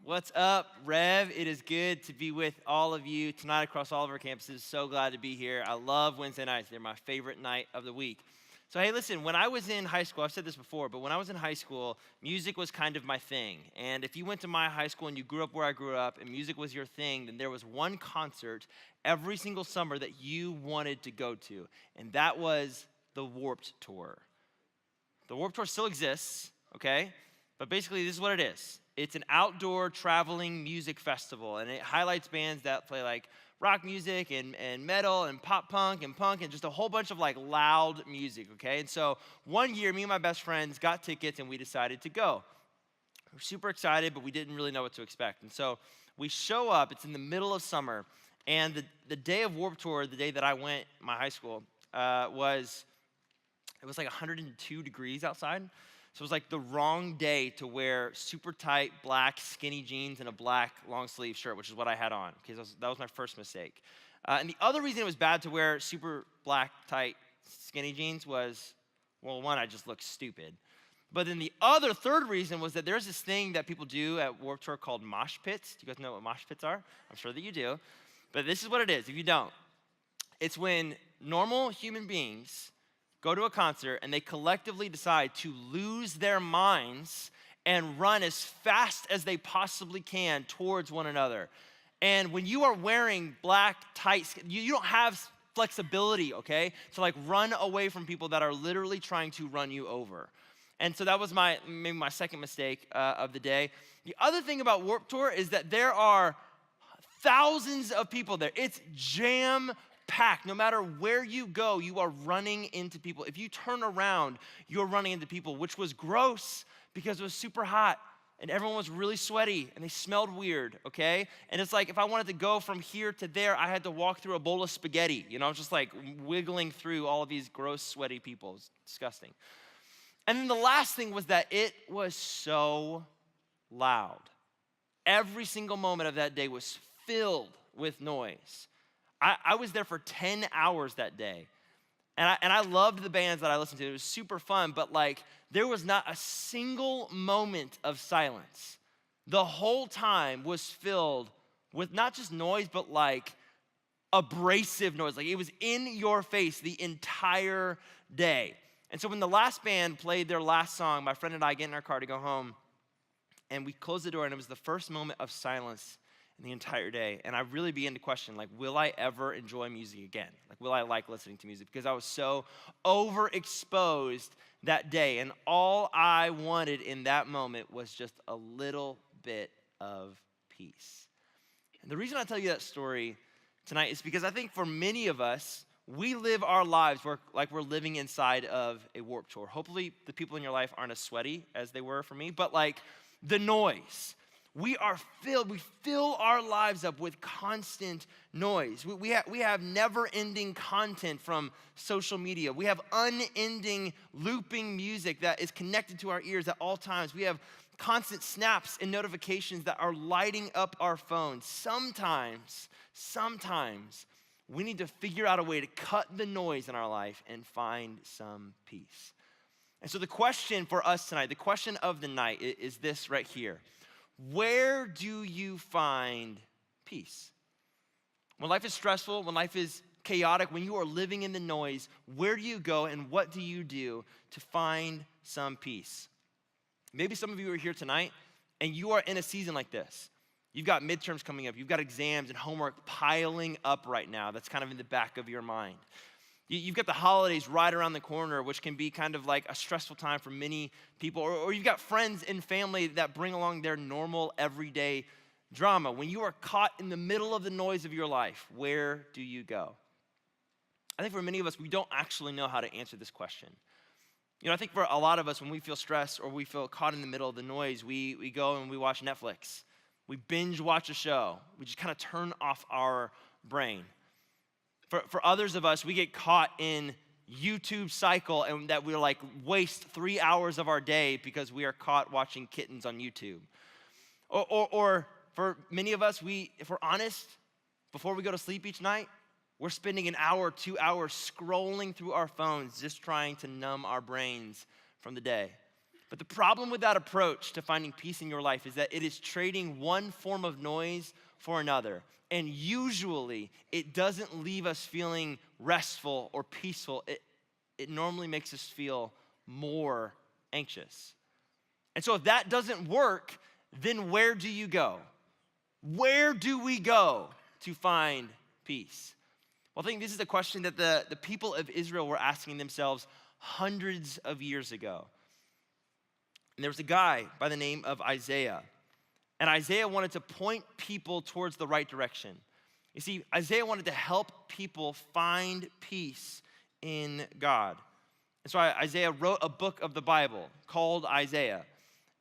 What's up, Rev? It is good to be with all of you tonight across all of our campuses. So glad to be here. I love Wednesday nights. They're my favorite night of the week. So, hey, listen, when I was in high school, I've said this before, but when I was in high school, music was kind of my thing. And if you went to my high school and you grew up where I grew up and music was your thing, then there was one concert every single summer that you wanted to go to, and that was the Warped Tour. The Warped Tour still exists, okay? But basically, this is what it is. It's an outdoor traveling music festival, and it highlights bands that play like rock music and metal and pop punk and just a whole bunch of like loud music, okay? And so one year, me and my best friends got tickets and we decided to go. We were super excited, but we didn't really know what to expect. And so we show up, it's in the middle of summer, and the day of Warped Tour, the day that I went, my high school, it was like 102 degrees outside. So it was like the wrong day to wear super tight black skinny jeans and a black long sleeve shirt, which is what I had on. Okay, that was my first mistake. And the other reason it was bad to wear super black tight skinny jeans was, well, one, I just looked stupid. But then the third reason was that there's this thing that people do at Warped Tour called mosh pits. Do you guys know what mosh pits are? I'm sure that you do. But this is what it is, if you don't. It's when normal human beings go to a concert and they collectively decide to lose their minds and run as fast as they possibly can towards one another. And when you are wearing black, tight, you don't have flexibility, okay, to like run away from people that are literally trying to run you over. And so that was maybe my second mistake of the day. The other thing about Warped Tour is that there are thousands of people there. It's jam-packed. No matter where you go, you are running into people. If you turn around, you're running into people, which was gross because it was super hot and everyone was really sweaty and they smelled weird, okay? And it's like if I wanted to go from here to there, I had to walk through a bowl of spaghetti. You know, I was just like wiggling through all of these gross, sweaty people. It's disgusting. And then the last thing was that it was so loud. Every single moment of that day was filled with noise. I was there for 10 hours that day. And I loved the bands that I listened to. It was super fun, but like there was not a single moment of silence. The whole time was filled with not just noise, but like abrasive noise. Like it was in your face the entire day. And so when the last band played their last song, my friend and I get in our car to go home, and we closed the door, and it was the first moment of silence in the entire day. And I really began to question, like, will I ever enjoy music again? Like, will I like listening to music? Because I was so overexposed that day, and all I wanted in that moment was just a little bit of peace. And the reason I tell you that story tonight is because I think for many of us, we live our lives like we're living inside of a Warped Tour. Hopefully the people in your life aren't as sweaty as they were for me, but like the noise. We fill our lives up with constant noise. We have never-ending content from social media. We have unending looping music that is connected to our ears at all times. We have constant snaps and notifications that are lighting up our phones. Sometimes, we need to figure out a way to cut the noise in our life and find some peace. And so the question for us tonight, the question of the night is this right here. Where do you find peace? When life is stressful, when life is chaotic, when you are living in the noise, where do you go and what do you do to find some peace? Maybe some of you are here tonight and you are in a season like this. You've got midterms coming up. You've got exams and homework piling up right now. That's kind of in the back of your mind. You've got the holidays right around the corner, which can be kind of like a stressful time for many people. Or you've got friends and family that bring along their normal, everyday drama. When you are caught in the middle of the noise of your life, where do you go? I think for many of us, we don't actually know how to answer this question. You know, I think for a lot of us, when we feel stressed or we feel caught in the middle of the noise, we go and we watch Netflix. We binge watch a show. We just kind of turn off our brain. For others of us, we get caught in YouTube cycle and that we're like waste 3 hours of our day because we are caught watching kittens on YouTube. Or for many of us, if we're honest, before we go to sleep each night, we're spending an hour, 2 hours scrolling through our phones just trying to numb our brains from the day. But the problem with that approach to finding peace in your life is that it is trading one form of noise for another. And usually, it doesn't leave us feeling restful or peaceful. It normally makes us feel more anxious. And so if that doesn't work, then where do you go? Where do we go to find peace? Well, I think this is a question that the people of Israel were asking themselves hundreds of years ago. And there was a guy by the name of Isaiah. And Isaiah wanted to point people towards the right direction. You see, Isaiah wanted to help people find peace in God. And so Isaiah wrote a book of the Bible called Isaiah.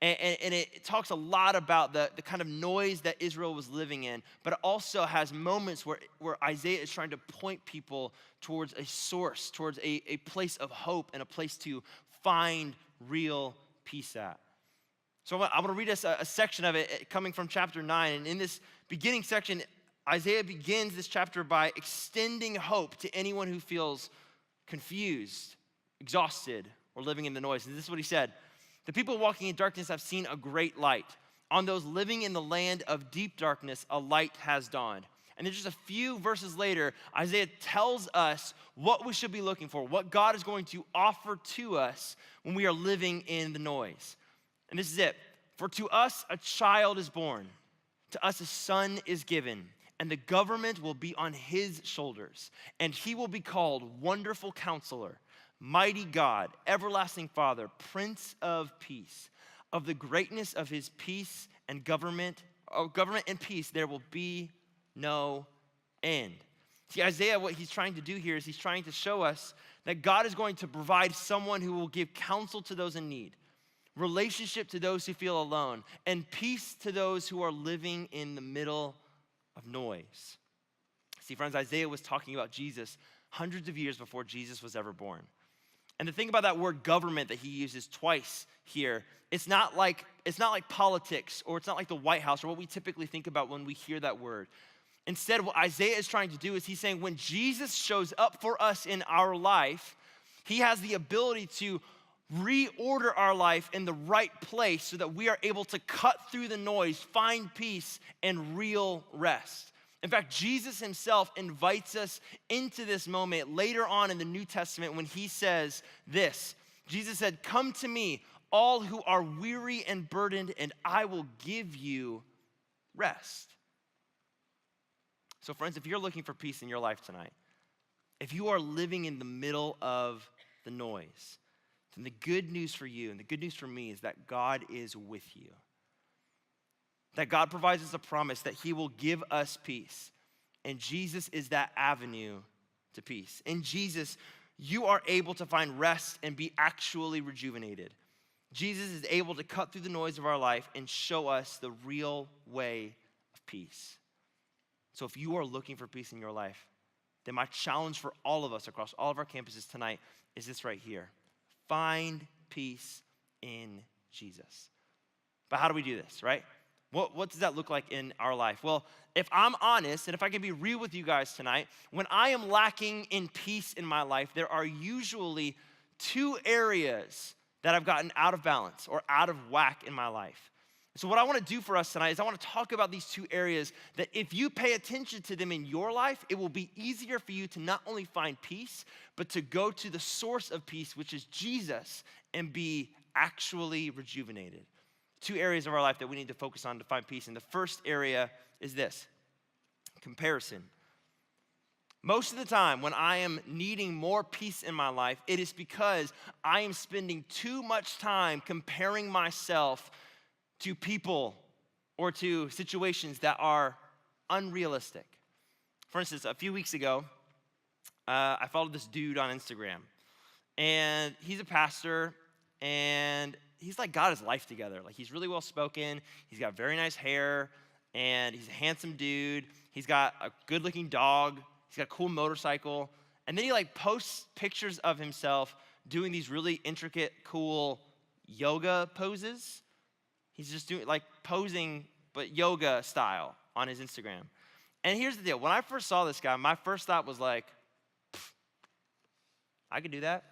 And it talks a lot about the kind of noise that Israel was living in, but it also has moments where Isaiah is trying to point people towards a source, towards a place of hope and a place to find real peace at. So I'm going to read us a section of it coming from chapter 9. And in this beginning section, Isaiah begins this chapter by extending hope to anyone who feels confused, exhausted, or living in the noise. And this is what he said. The people walking in darkness have seen a great light. On those living in the land of deep darkness, a light has dawned. And then just a few verses later, Isaiah tells us what we should be looking for, what God is going to offer to us when we are living in the noise. And this is it. For to us a child is born, to us a son is given, and the government will be on his shoulders. And he will be called Wonderful Counselor, Mighty God, Everlasting Father, Prince of Peace. Of the greatness of his peace and government and peace, there will be no end. See, Isaiah, what he's trying to do here is he's trying to show us that God is going to provide someone who will give counsel to those in need, relationship to those who feel alone, and peace to those who are living in the middle of noise. See, friends, Isaiah was talking about Jesus hundreds of years before Jesus was ever born. And the thing about that word government that he uses twice here, it's not like politics, or it's not like the White House or what we typically think about when we hear that word. Instead, what Isaiah is trying to do is he's saying when Jesus shows up for us in our life, he has the ability to reorder our life in the right place so that we are able to cut through the noise, find peace, and real rest. In fact, Jesus himself invites us into this moment later on in the New Testament when he says this. Jesus said, "Come to me, all who are weary and burdened, and I will give you rest." So friends, if you're looking for peace in your life tonight, if you are living in the middle of the noise, then the good news for you and the good news for me is that God is with you. That God provides us a promise that he will give us peace. And Jesus is that avenue to peace. In Jesus, you are able to find rest and be actually rejuvenated. Jesus is able to cut through the noise of our life and show us the real way of peace. So if you are looking for peace in your life, then my challenge for all of us across all of our campuses tonight is this right here. Find peace in Jesus. But how do we do this, right? What does that look like in our life? Well, if I'm honest, and if I can be real with you guys tonight, when I am lacking in peace in my life, there are usually two areas that I've gotten out of balance or out of whack in my life. So what I want to do for us tonight is I want to talk about these two areas that if you pay attention to them in your life, it will be easier for you to not only find peace, but to go to the source of peace, which is Jesus, and be actually rejuvenated. Two areas of our life that we need to focus on to find peace. And the first area is this: comparison. Most of the time when I am needing more peace in my life, it is because I am spending too much time comparing myself to people or to situations that are unrealistic. For instance, a few weeks ago, I followed this dude on Instagram. And he's a pastor, and he's like got his life together. Like he's really well spoken. He's got very nice hair, and he's a handsome dude. He's got a good looking dog. He's got a cool motorcycle. And then he like posts pictures of himself doing these really intricate, cool yoga poses. He's just doing like posing, but yoga style on his Instagram. And here's the deal. When I first saw this guy, my first thought was like, I could do that.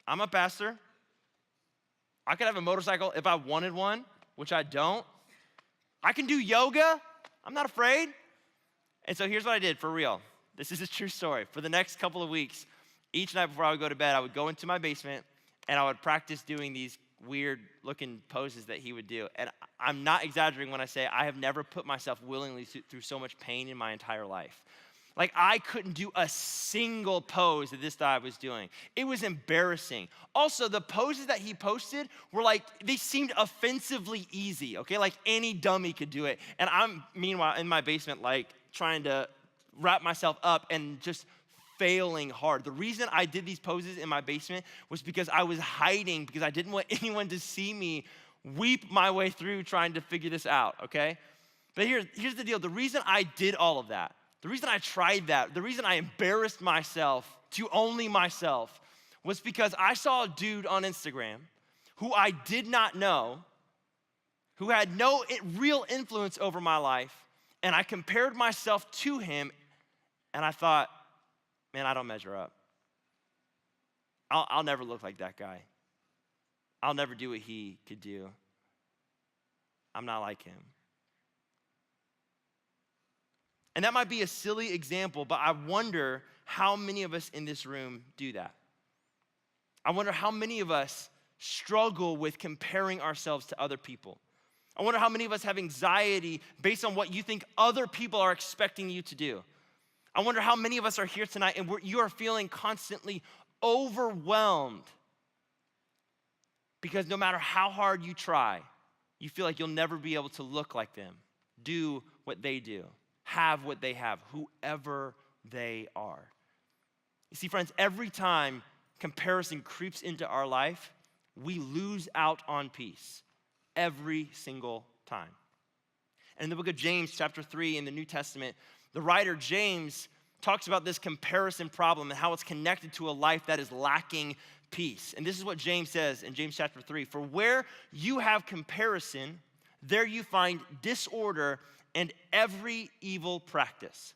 I'm a pastor. I could have a motorcycle if I wanted one, which I don't. I can do yoga. I'm not afraid. And so here's what I did for real. This is a true story. For the next couple of weeks, each night before I would go to bed, I would go into my basement and I would practice doing these weird looking poses that he would do. And I'm not exaggerating when I say I have never put myself willingly through so much pain in my entire life. Like, I couldn't do a single pose that this guy was doing. It was embarrassing. Also, the poses that he posted were like, they seemed offensively easy, okay? Like any dummy could do it. And I'm, meanwhile, in my basement, like trying to wrap myself up and just failing hard. The reason I did these poses in my basement was because I was hiding, because I didn't want anyone to see me weep my way through trying to figure this out, okay? But here's the deal. The reason I did all of that, the reason I tried that, the reason I embarrassed myself to only myself was because I saw a dude on Instagram who I did not know, who had no real influence over my life, and I compared myself to him, and I thought, man, I don't measure up. I'll never look like that guy. I'll never do what he could do. I'm not like him. And that might be a silly example, but I wonder how many of us in this room do that. I wonder how many of us struggle with comparing ourselves to other people. I wonder how many of us have anxiety based on what you think other people are expecting you to do. I wonder how many of us are here tonight and you are feeling constantly overwhelmed because no matter how hard you try, you feel like you'll never be able to look like them, do what they do, have what they have, whoever they are. You see, friends, every time comparison creeps into our life, we lose out on peace. Every single time. And in the book of James, chapter 3 in the New Testament, the writer James talks about this comparison problem and how it's connected to a life that is lacking peace. And this is what James says in James chapter 3. For where you have comparison, there you find disorder and every evil practice.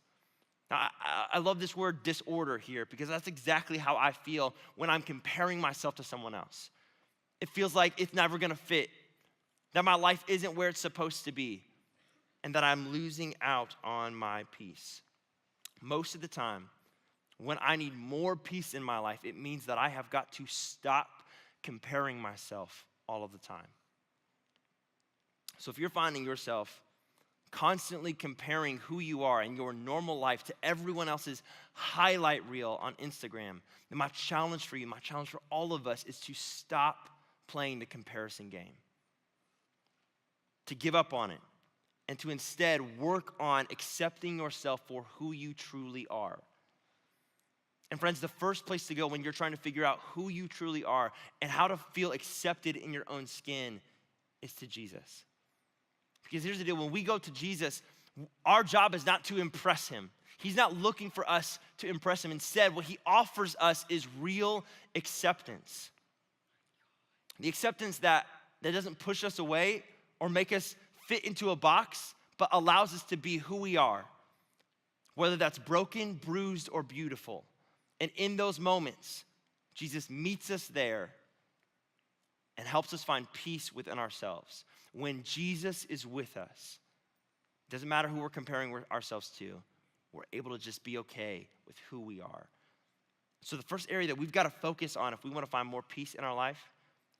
Now, I love this word disorder here because that's exactly how I feel when I'm comparing myself to someone else. It feels like it's never gonna fit, that my life isn't where it's supposed to be, and that I'm losing out on my peace. Most of the time, when I need more peace in my life, it means that I have got to stop comparing myself all of the time. So if you're finding yourself constantly comparing who you are in your normal life to everyone else's highlight reel on Instagram, then my challenge for you, my challenge for all of us is to stop playing the comparison game, to give up on it, and to instead work on accepting yourself for who you truly are. And friends, the first place to go when you're trying to figure out who you truly are and how to feel accepted in your own skin is to Jesus. Because here's the deal, when we go to Jesus, our job is not to impress him. He's not looking for us to impress him. Instead, what he offers us is real acceptance. The acceptance that doesn't push us away or make us fit into a box, but allows us to be who we are, whether that's broken, bruised, or beautiful. And in those moments, Jesus meets us there and helps us find peace within ourselves. When Jesus is with us, it doesn't matter who we're comparing ourselves to, we're able to just be okay with who we are. So the first area that we've got to focus on if we want to find more peace in our life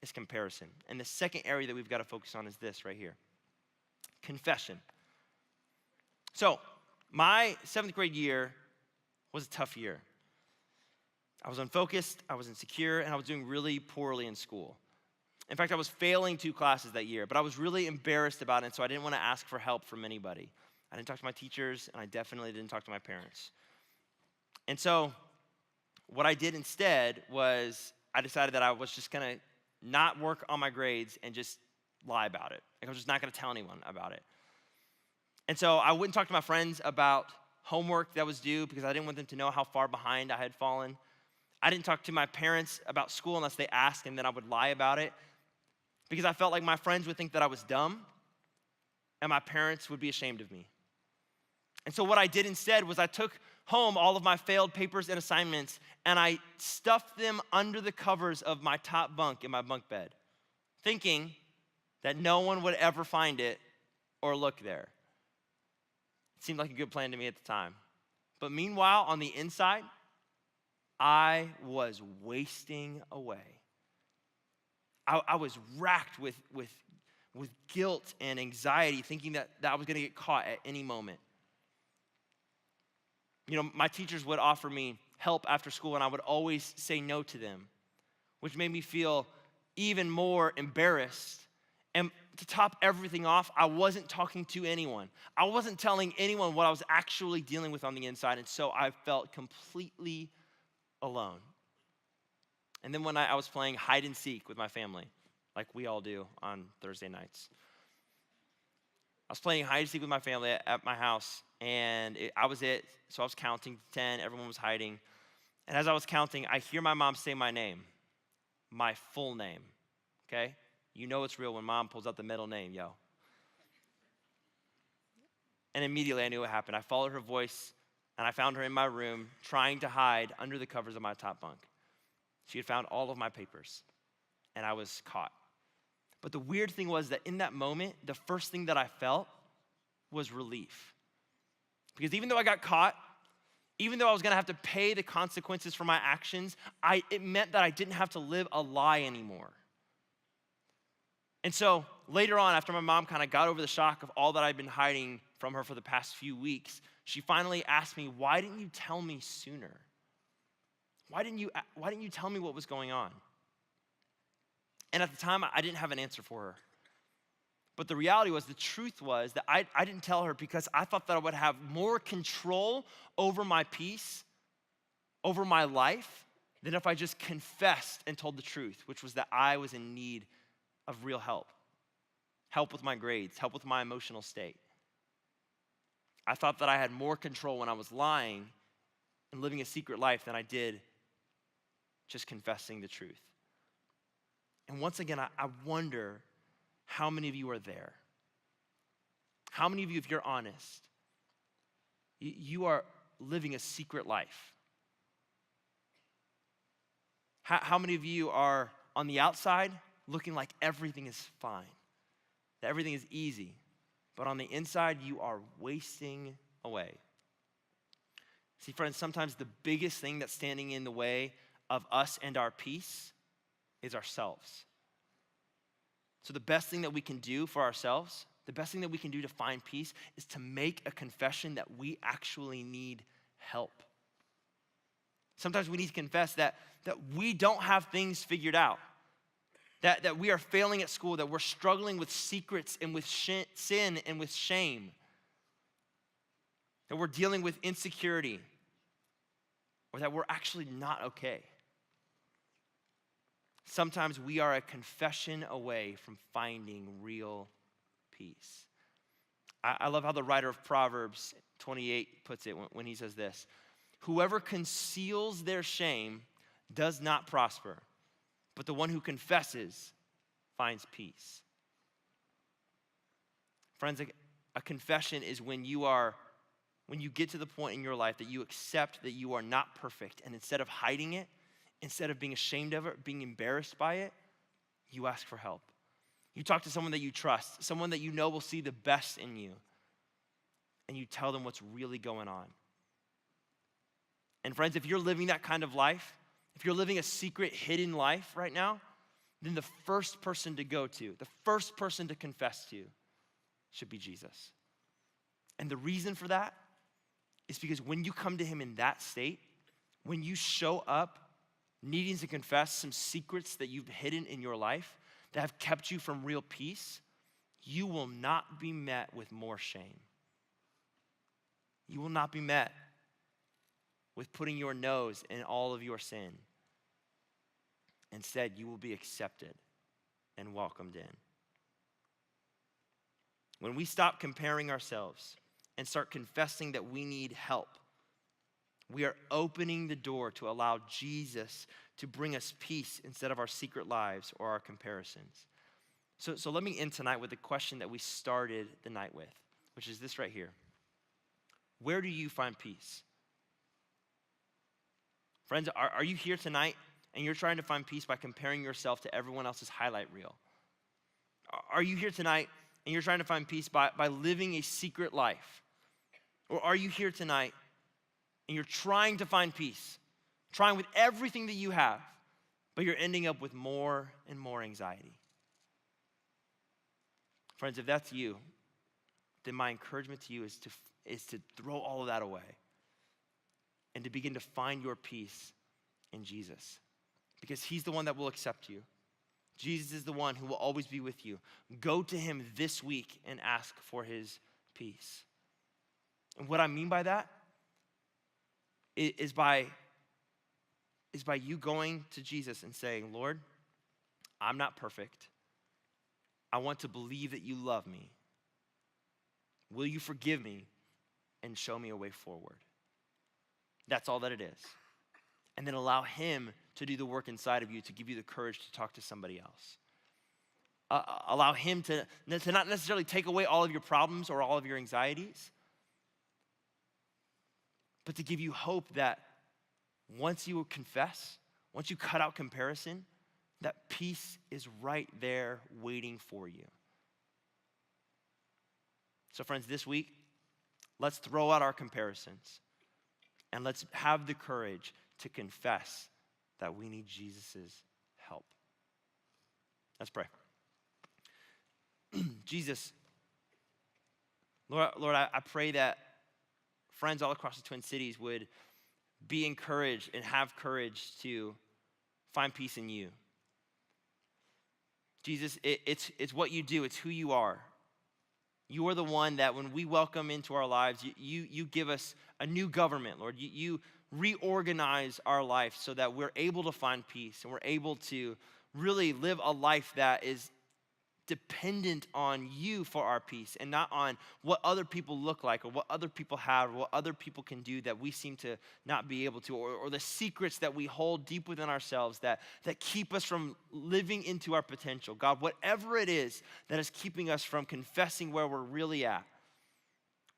is comparison. And the second area that we've got to focus on is this right here, confession. So my 7th grade year was a tough year. I was unfocused, I was insecure, and I was doing really poorly in school. In fact, I was failing 2 classes that year, but I was really embarrassed about it, so I didn't want to ask for help from anybody. I didn't talk to my teachers, and I definitely didn't talk to my parents. And so what I did instead was I decided that I was just gonna not work on my grades and just lie about it. Like I was just not gonna tell anyone about it. And so I wouldn't talk to my friends about homework that was due because I didn't want them to know how far behind I had fallen. I didn't talk to my parents about school unless they asked, and then I would lie about it because I felt like my friends would think that I was dumb and my parents would be ashamed of me. And so what I did instead was I took home all of my failed papers and assignments and I stuffed them under the covers of my top bunk in my bunk bed thinking that no one would ever find it or look there. It seemed like a good plan to me at the time. But meanwhile, on the inside, I was wasting away. I was racked with guilt and anxiety, thinking that I was gonna get caught at any moment. You know, my teachers would offer me help after school, and I would always say no to them, which made me feel even more embarrassed. And to top everything off, I wasn't talking to anyone. I wasn't telling anyone what I was actually dealing with on the inside, and so I felt completely alone. And then one night I was playing hide and seek with my family, like we all do on Thursday nights. I was playing hide and seek with my family at my house, and I was it. So I was counting to 10, everyone was hiding. And as I was counting, I hear my mom say my name, my full name, okay? You know it's real when mom pulls out the middle name, yo. And immediately I knew what happened. I followed her voice, and I found her in my room trying to hide under the covers of my top bunk. She had found all of my papers, and I was caught. But the weird thing was that in that moment, the first thing that I felt was relief. Because even though I got caught, even though I was gonna have to pay the consequences for my actions, it meant that I didn't have to live a lie anymore. And so later on, after my mom kind of got over the shock of all that I'd been hiding from her for the past few weeks, she finally asked me, "Why didn't you tell me sooner? Why didn't you tell me what was going on?" And at the time, I didn't have an answer for her. But the reality was, the truth was that I didn't tell her because I thought that I would have more control over my peace, over my life, than if I just confessed and told the truth, which was that I was in need of real help. Help with my grades, help with my emotional state. I thought that I had more control when I was lying and living a secret life than I did just confessing the truth. And once again, I wonder how many of you are there. How many of you, if you're honest, you are living a secret life? How many of you are on the outside looking like everything is fine, that everything is easy, but on the inside you are wasting away? See, friends, sometimes the biggest thing that's standing in the way of us and our peace is ourselves. So the best thing that we can do for ourselves, the best thing that we can do to find peace is to make a confession that we actually need help. Sometimes we need to confess that we don't have things figured out, that we are failing at school, that we're struggling with secrets and with sin and with shame, that we're dealing with insecurity, or that we're actually not okay. Sometimes we are a confession away from finding real peace. I love how the writer of Proverbs 28 puts it when he says this: "Whoever conceals their shame does not prosper, but the one who confesses finds peace." Friends, a confession is when you get to the point in your life that you accept that you are not perfect, and instead of hiding it, instead of being ashamed of it, being embarrassed by it, you ask for help. You talk to someone that you trust, someone that you know will see the best in you, and you tell them what's really going on. And friends, if you're living that kind of life, if you're living a secret, hidden life right now, then the first person to go to, the first person to confess to should be Jesus. And the reason for that is because when you come to him in that state, when you show up needing to confess some secrets that you've hidden in your life that have kept you from real peace, you will not be met with more shame. You will not be met with putting your nose in all of your sin. Instead, you will be accepted and welcomed in. When we stop comparing ourselves and start confessing that we need help, we are opening the door to allow Jesus to bring us peace instead of our secret lives or our comparisons. So let me end tonight with the question that we started the night with, which is this right here: where do you find peace? Friends, are you here tonight and you're trying to find peace by comparing yourself to everyone else's highlight reel? Are you here tonight and you're trying to find peace by living a secret life? Or are you here tonight and you're trying to find peace, trying with everything that you have, but you're ending up with more and more anxiety? Friends, if that's you, then my encouragement to you is to throw all of that away and to begin to find your peace in Jesus, because he's the one that will accept you. Jesus is the one who will always be with you. Go to him this week and ask for his peace. And what I mean by that is by you going to Jesus and saying, Lord, I'm not perfect. I want to believe that you love me. Will you forgive me and show me a way forward? That's all that it is. And then allow him to do the work inside of you to give you the courage to talk to somebody else. Allow him to not necessarily take away all of your problems or all of your anxieties, but to give you hope that once you confess, once you cut out comparison, that peace is right there waiting for you. So friends, this week, let's throw out our comparisons and let's have the courage to confess that we need Jesus' help. Let's pray. Jesus, Lord, I pray that friends all across the Twin Cities would be encouraged and have courage to find peace in you. Jesus, it's what you do. It's who you are. You are the one that when we welcome into our lives, you give us a new government, Lord. You reorganize our life so that we're able to find peace and we're able to really live a life that is dependent on you for our peace and not on what other people look like or what other people have or what other people can do that we seem to not be able to, or the secrets that we hold deep within ourselves that keep us from living into our potential. God, whatever it is that is keeping us from confessing where we're really at,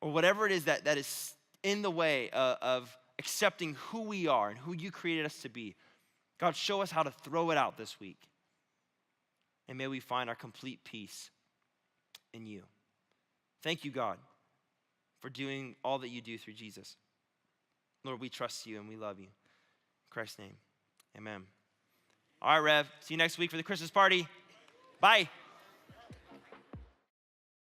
or whatever it is that is in the way of accepting who we are and who you created us to be, God, show us how to throw it out this week. And may we find our complete peace in you. Thank you, God, for doing all that you do through Jesus. Lord, we trust you and we love you. In Christ's name, amen. All right, Rev, see you next week for the Christmas party. Bye.